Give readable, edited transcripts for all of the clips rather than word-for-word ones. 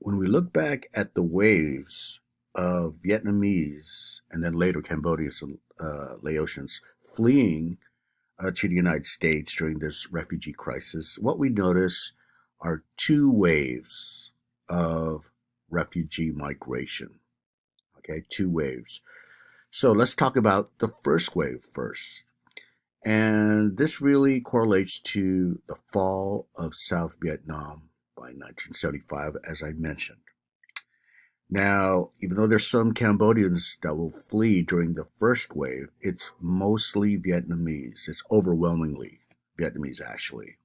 When we look back at the waves of Vietnamese and then later Cambodians and Laotians fleeing to the United States during this refugee crisis, what we notice are two waves of refugee migration. Okay, two waves. So let's talk about the first wave first. And this really correlates to the fall of South Vietnam by 1975, as I mentioned. Now, even though there's some Cambodians that will flee during the first wave, it's mostly Vietnamese. It's overwhelmingly Vietnamese, actually.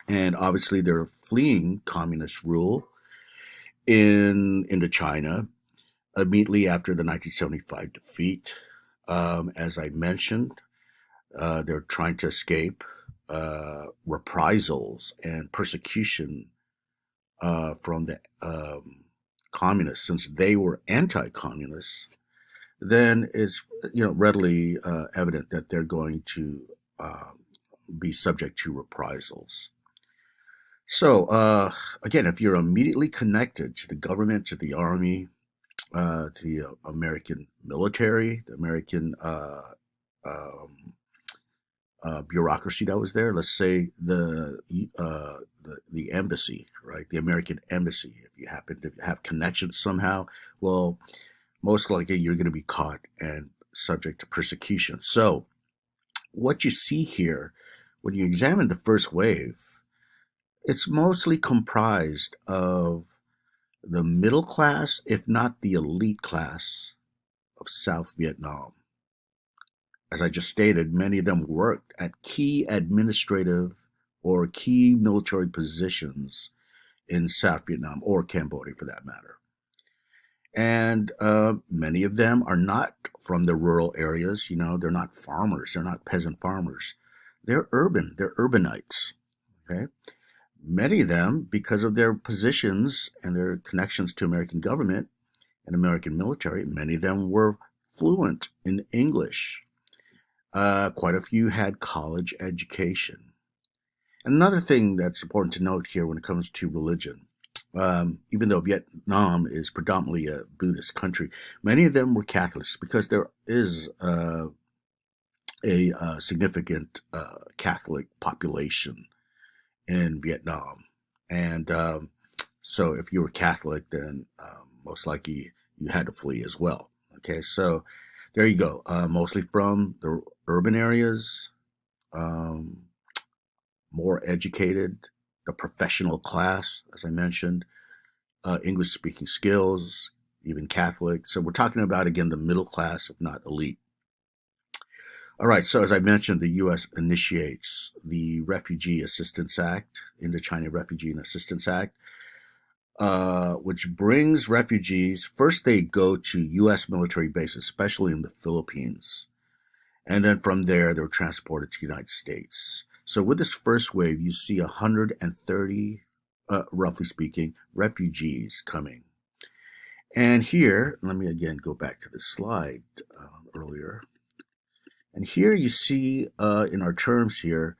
And obviously, they're fleeing communist rule in Indochina immediately after the 1975 defeat. As I mentioned, they're trying to escape reprisals and persecution from the communists, since they were anti-communists. Then it's readily evident that they're going to be subject to reprisals. So again, if you're immediately connected to the government, to the army, to the American military, the American um, bureaucracy that was there. Let's say the embassy, right? The American embassy. If you happen to have connections somehow, well, most likely you're going to be caught and subject to persecution. So what you see here, when you examine the first wave, it's mostly comprised of the middle class, if not the elite class of South Vietnam. As I just stated, many of them worked at key administrative or key military positions in South Vietnam or Cambodia for that matter. And many of them are not from the rural areas. They're not farmers. They're not peasant farmers. They're urban. They're urbanites. Okay. Many of them, because of their positions and their connections to American government and American military, many of them were fluent in English. Quite a few had college education. Another thing that's important to note here when it comes to religion, even though Vietnam is predominantly a Buddhist country, many of them were Catholics because there is a significant Catholic population in Vietnam. And so if you were Catholic, then most likely you had to flee as well. Okay, so there you go. Mostly from the urban areas, um, more educated, the professional class, as I mentioned, English speaking skills, even Catholic. So we're talking about, again, the middle class, if not elite. All right, so as I mentioned, the U.S. initiates the Refugee Assistance Act, Indochina Refugee and Assistance Act, which brings refugees. First, they go to U.S. military bases, especially in the Philippines. And then from there, they're transported to the United States. So with this first wave, you see 130, roughly speaking, refugees coming. And here, let me again go back to the slide earlier. And here you see in our terms here,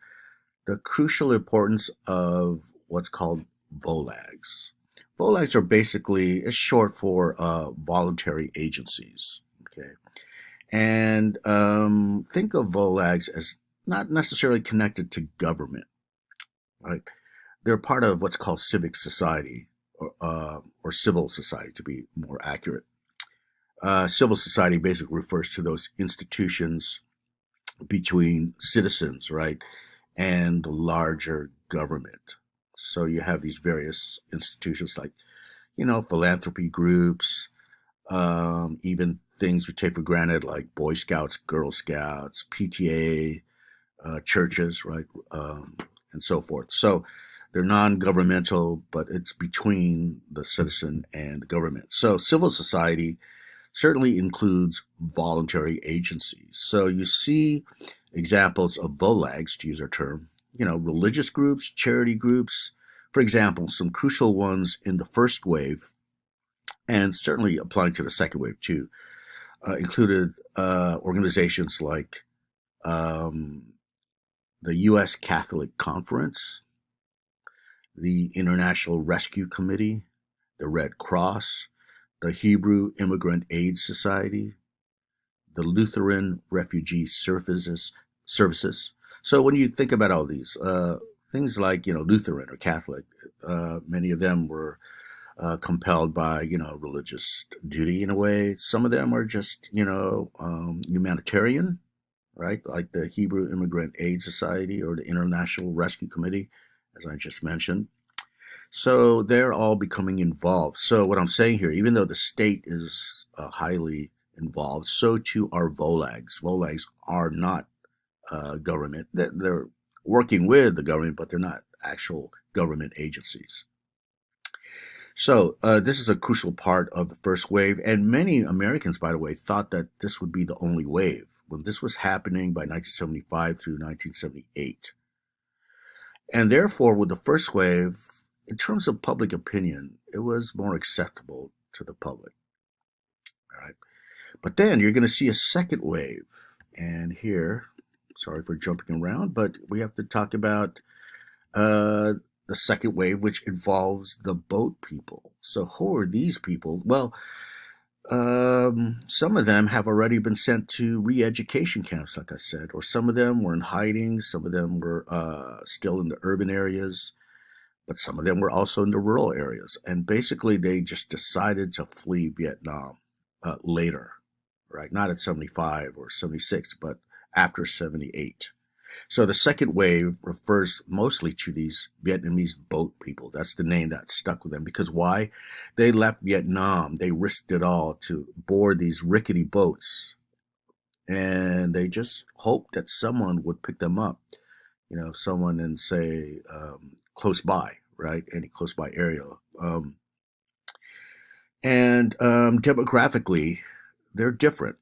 the crucial importance of what's called VOLAGs. VOLAGs are basically, it's short for voluntary agencies. Okay. And think of VOLAGs as not necessarily connected to government, right? They're part of what's called civic society, or civil society to be more accurate. Civil society basically refers to those institutions between citizens, right, and the larger government. So you have these various institutions like, philanthropy groups, even things we take for granted like Boy Scouts, Girl Scouts, PTA, churches, right, and so forth. So they're non-governmental, but it's between the citizen and the government. So civil society certainly includes voluntary agencies. So you see examples of VOLAGs, to use our term, religious groups, charity groups. For example, some crucial ones in the first wave, and certainly applying to the second wave too, included organizations like um, the U.S. Catholic Conference, the International Rescue Committee, the Red Cross, the Hebrew Immigrant Aid Society, the Lutheran Refugee Services. So when you think about all these things like Lutheran or Catholic, many of them were compelled by religious duty in a way. Some of them are just humanitarian, right? Like the Hebrew Immigrant Aid Society or the International Rescue Committee, as I just mentioned. So they're all becoming involved. So what I'm saying here, even though the state is highly involved, so too are VOLAGs. VOLAGs are not government. They're working with the government, but they're not actual government agencies. So this is a crucial part of the first wave, and many Americans, by the way, thought that this would be the only wave when this was happening by 1975 through 1978. And therefore, with the first wave, in terms of public opinion, it was more acceptable to the public. All right. But then you're going to see a second wave. And here, sorry for jumping around, but we have to talk about the second wave, which involves the boat people. So who are these people? Well, some of them have already been sent to re-education camps, like I said, or some of them were in hiding. Some of them were still in the urban areas, but some of them were also in the rural areas. And basically, they just decided to flee Vietnam later, right? Not at 75 or 76, but after 78. So the second wave refers mostly to these Vietnamese boat people. That's the name that stuck with them. Because why? They left Vietnam. They risked it all to board these rickety boats. And they just hoped that someone would pick them up. Someone in, say, close by, right? Any close by area. And demographically, they're different,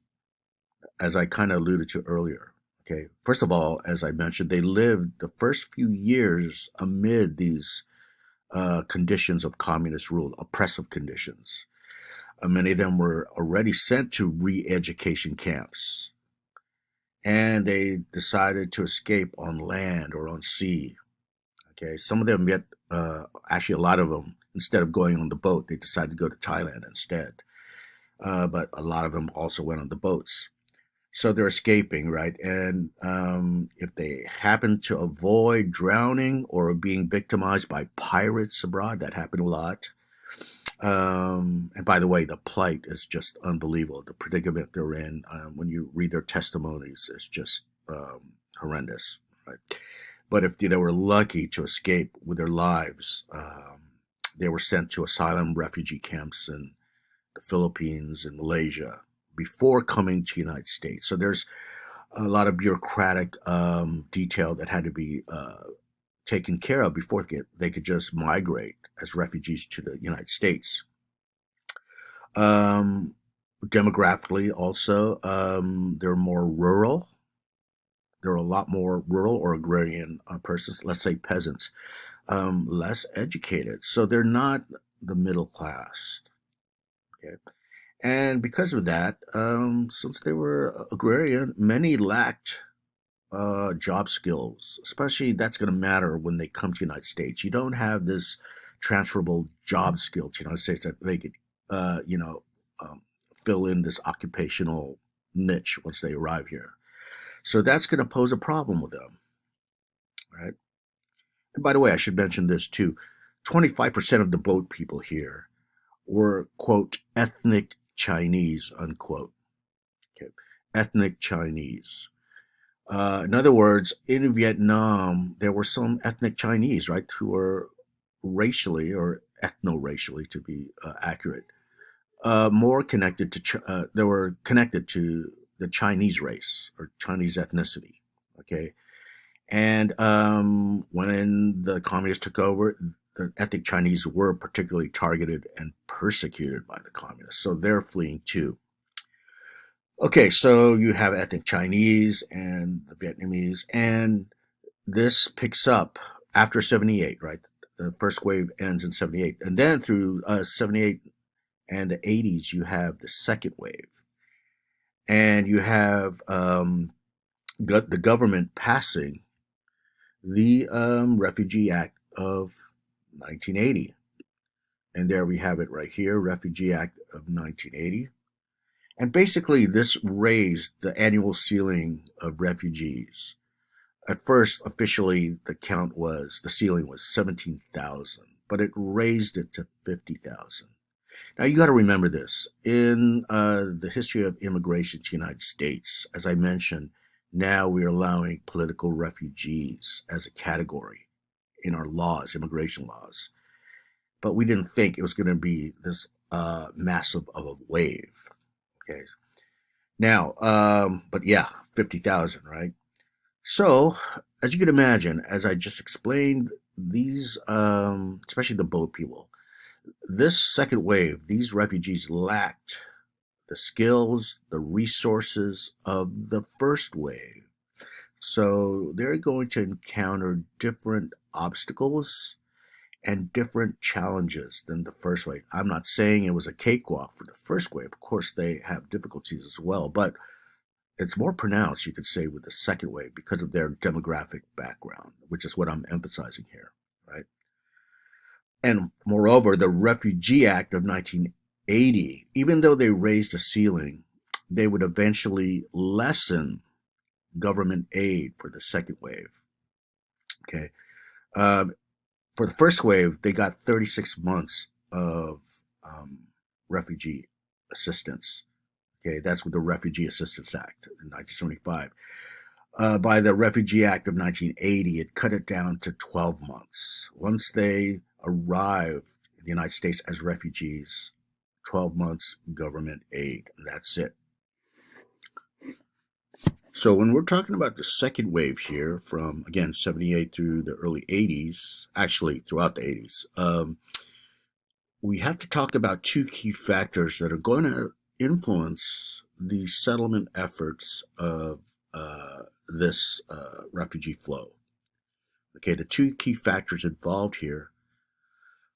as I kind of alluded to earlier. Okay, first of all, as I mentioned, they lived the first few years amid these conditions of communist rule, oppressive conditions. Many of them were already sent to re-education camps, and they decided to escape on land or on sea. Okay, some of them actually a lot of them, instead of going on the boat, they decided to go to Thailand instead. But a lot of them also went on the boats. So they're escaping, right? And if they happen to avoid drowning or being victimized by pirates abroad, that happened a lot. And by the way, the plight is just unbelievable. The predicament they're in, when you read their testimonies, is just horrendous, right? But if they were lucky to escape with their lives, they were sent to asylum refugee camps in the Philippines and Malaysia before coming to the United States. So there's a lot of bureaucratic detail that had to be taken care of before they could just migrate as refugees to the United States. Demographically, also, they're more rural. There are a lot more rural or agrarian persons, let's say peasants, less educated. So they're not the middle class. Okay. And because of that, since they were agrarian, many lacked job skills, especially that's going to matter when they come to the United States. You don't have this transferable job skill to the United States that they could, fill in this occupational niche once they arrive here. So that's going to pose a problem with them, right? And by the way, I should mention this too. 25% of the boat people here were, quote, ethnic Chinese, unquote. Okay. Ethnic Chinese. In other words, in Vietnam, there were some ethnic Chinese, right, who were racially or ethno-racially, to be accurate, more connected to, they were connected to the Chinese race or Chinese ethnicity, okay? And when the communists took over, the ethnic Chinese were particularly targeted and persecuted by the communists. So they're fleeing too. Okay, so you have ethnic Chinese and the Vietnamese, and this picks up after 78, right? The first wave ends in 78. And then through 78 and the 80s, you have the second wave. And you have the government passing the Refugee Act of 1980. And there we have it right here, Refugee Act of 1980. And basically, this raised the annual ceiling of refugees. At first, officially, the ceiling was 17,000, but it raised it to 50,000. Now, you got to remember this. In the history of immigration to the United States, as I mentioned, now we're allowing political refugees as a category in our laws, immigration laws. But we didn't think it was going to be this massive of a wave. Okay. Now, but yeah, 50,000, right? So, as you can imagine, as I just explained, these, especially the boat people, this second wave, these refugees lacked the skills, the resources of the first wave. So they're going to encounter different obstacles and different challenges than the first wave. I'm not saying it was a cakewalk for the first wave. Of course, they have difficulties as well, but it's more pronounced, you could say, with the second wave because of their demographic background, which is what I'm emphasizing here, right? And moreover, the Refugee Act of 1980, even though they raised the ceiling, they would eventually lessen government aid for the second wave. Okay. For the first wave, they got 36 months of refugee assistance. Okay, that's with the Refugee Assistance Act in 1975. By the Refugee Act of 1980, it cut it down to 12 months. Once they arrived in the United States as refugees, 12 months government aid, and that's it. So when we're talking about the second wave here from, again, 78 through the early 80s, actually throughout the 80s, we have to talk about two key factors that are going to influence the settlement efforts of this refugee flow. Okay, the two key factors involved here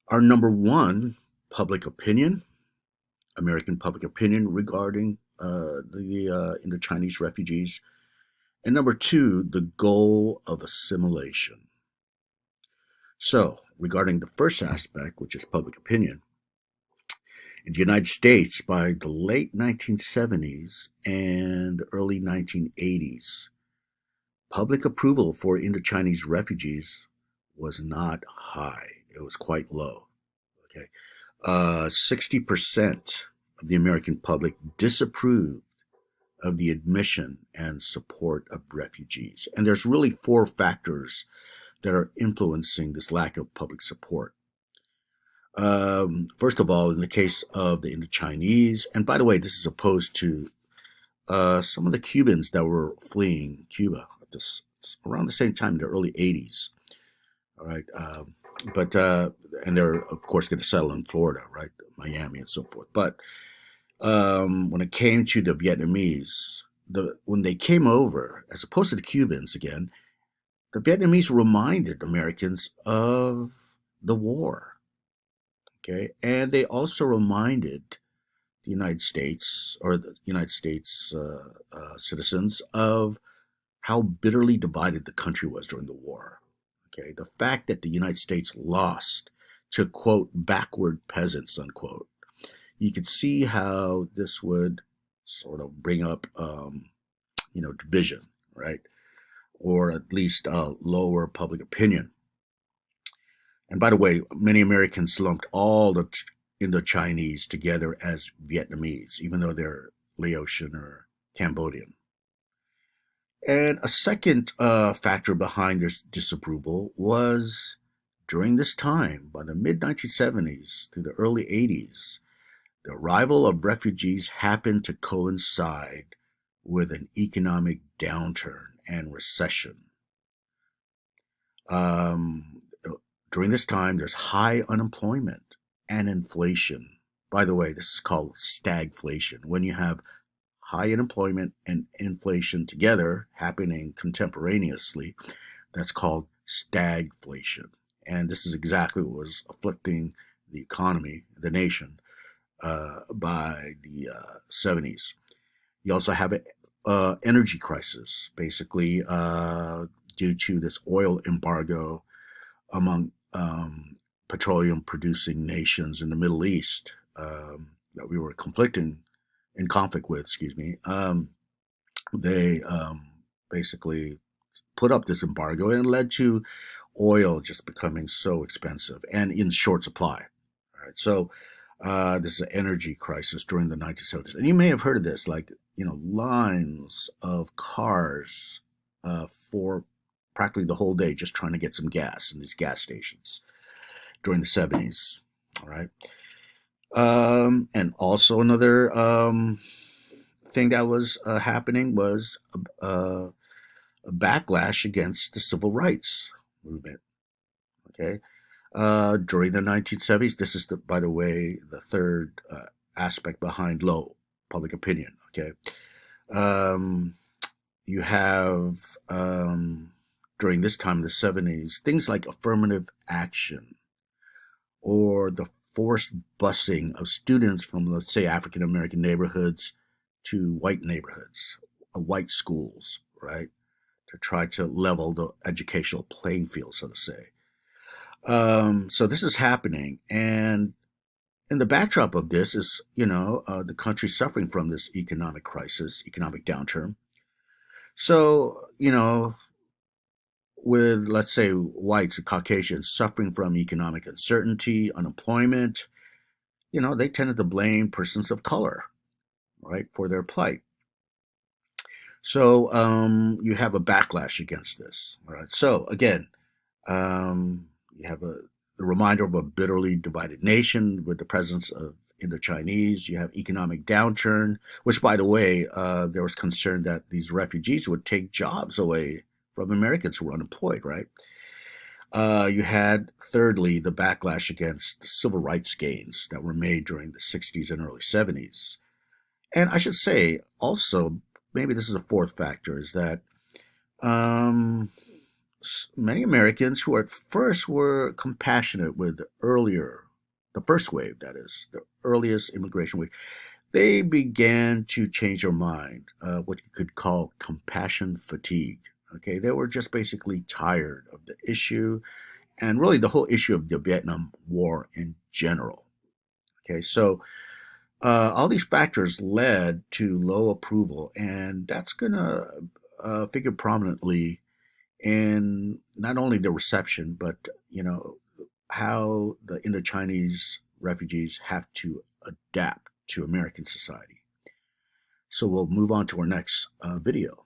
are number one, public opinion, American public opinion regarding the Indochinese refugees, and number two, the goal of assimilation. So, regarding the first aspect, which is public opinion, in the United States, by the late 1970s and early 1980s, public approval for Indochinese refugees was not high. It was quite low. Okay, 60% of the American public disapproved of the admission and support of refugees. And there's really four factors that are influencing this lack of public support. First of all, in the case of the Indochinese, and by the way, this is opposed to some of the Cubans that were fleeing Cuba at this around the same time in the early 80s. All right, and they're of course going to settle in Florida, right, Miami, and so forth. But when it came to the Vietnamese, when they came over, as opposed to the Cubans again, the Vietnamese reminded Americans of the war. Okay, and they also reminded the United States or the United States citizens of how bitterly divided the country was during the war. Okay, the fact that the United States lost to quote backward peasants unquote, you could see how this would sort of bring up division, right, or at least lower public opinion. And by the way, many Americans lumped all the Indochinese together as Vietnamese, even though they're Laotian or Cambodian. And a second factor behind this disapproval was during this time, by the mid 1970s to the early 80s, the arrival of refugees happened to coincide with an economic downturn and recession. During this time, there's high unemployment and inflation. By the way, this is called stagflation. When you have high unemployment and inflation together happening contemporaneously, that's called stagflation. And this is exactly what was afflicting the economy, the nation, by the 70s. You also have an energy crisis, basically due to this oil embargo among petroleum producing nations in the Middle East that we were in conflict with, excuse me, they basically put up this embargo, and it led to oil just becoming so expensive and in short supply. All right, so this is an energy crisis during the 1970s, and you may have heard of this, like lines of cars for practically the whole day just trying to get some gas in these gas stations during the 70s. All right, and also another thing that was happening was a backlash against the civil rights movement. Okay, during the 1970s, this is, by the way, the third aspect behind low public opinion. Okay, um, you have during this time in the 70s things like affirmative action or the forced busing of students from, let's say, African American neighborhoods to white neighborhoods, white schools, right? To try to level the educational playing field, so to say. So this is happening, and in the backdrop of this is, the country suffering from this economic crisis, economic downturn. So, with, let's say, whites and Caucasians suffering from economic uncertainty, unemployment, they tended to blame persons of color, right, for their plight. So you have a backlash against this. All right. So again, you have the reminder of a bitterly divided nation with the presence of Indo-Chinese. You have economic downturn, which, by the way, there was concern that these refugees would take jobs away from Americans who were unemployed, right? You had, thirdly, the backlash against the civil rights gains that were made during the 60s and early 70s. And I should say, also, maybe this is a fourth factor, is that many Americans who at first were compassionate with the first wave, that is, the earliest immigration wave, they began to change their mind, what you could call compassion fatigue. Okay, they were just basically tired of the issue and really the whole issue of the Vietnam War in general. Okay, so all these factors led to low approval, and that's going to figure prominently in not only the reception, but how the Indo-Chinese refugees have to adapt to American society. So we'll move on to our next video.